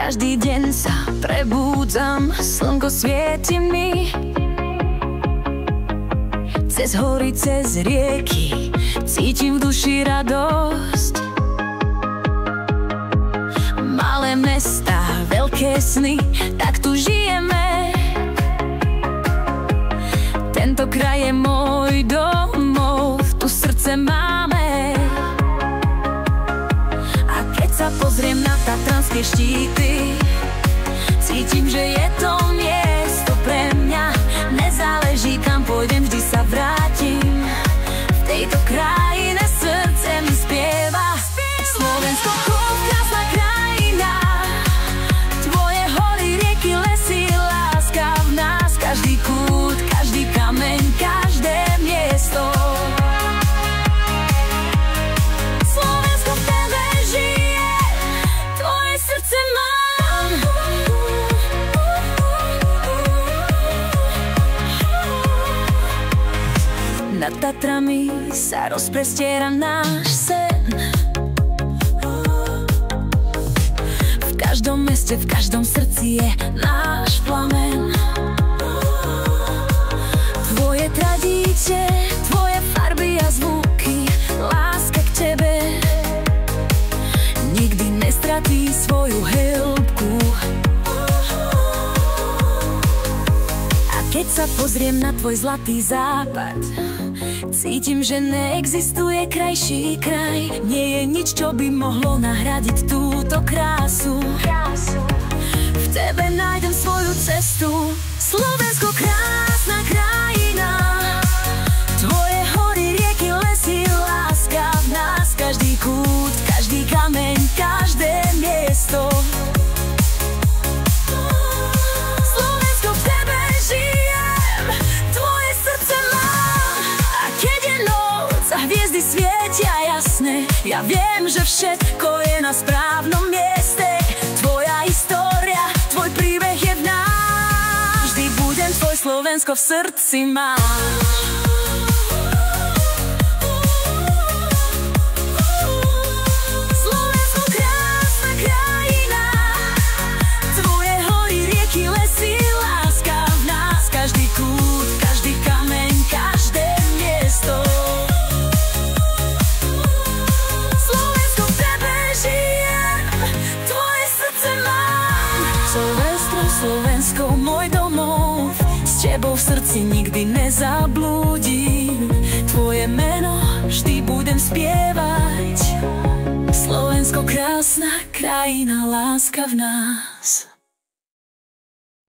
Každý deň sa prebúdzam, slnko svieti mi. Cez hory, cez rieky cítim v duši radosť. Malé mestá, veľké sny, tak tu žijeme. Tento kraj je môj domov, tu srdce máme. A keď sa pozriem na tatranské štíty, cítim, že je to miesto pre mňa. Nezáleží, kam pôjdem, vždy sa vrátim. V tejto krajine srdce mi spieva. Slovensko, krásna krajina. Tvoje hory, rieky, lesy, láska v nás. Každý kút, každý kameň, každé miesto. Slovensko v tebe žije, tvoje srdce mám. Nad Tatrami sa rozprestiera náš sen. V každom meste, v každom srdci je náš plamen. Tvoje tradície, tvoje farby a zvuky, láska k tebe nikdy nestratí svoju hĺbku. A keď sa pozriem na tvoj zlatý západ, cítim, že neexistuje krajší kraj. Nie je nič, čo by mohlo nahradiť túto krásu. V tebe nájdem svoju cestu. Slovensko, krásna krajina. Tvoje hory, rieky, lesy, láska v nás. Každý kút, každý kameň, každé miesto. Slovensko, v tebe žijem, tvoje srdce mám. A keď je noc a hviezdy svietia jasne, ja viem, že všetko je na správnom mieste. Tvoja história, tvoj príbeh je v nás. Vždy budem tvoj, Slovensko v srdci mám. Slovensko, krásna krajina. Tvoje hory, rieky, lesy, láska v nás. Každý kút, každý kameň, každé miesto. Slovensko, v tebe žijem, tvoje srdce mám. Silvestro, Slovensko, môj domov, s tebou v srdci nikdy nezablúdim. Tvoje meno vždy budem spievať. Slovensko, krásna krajina, láska v nás.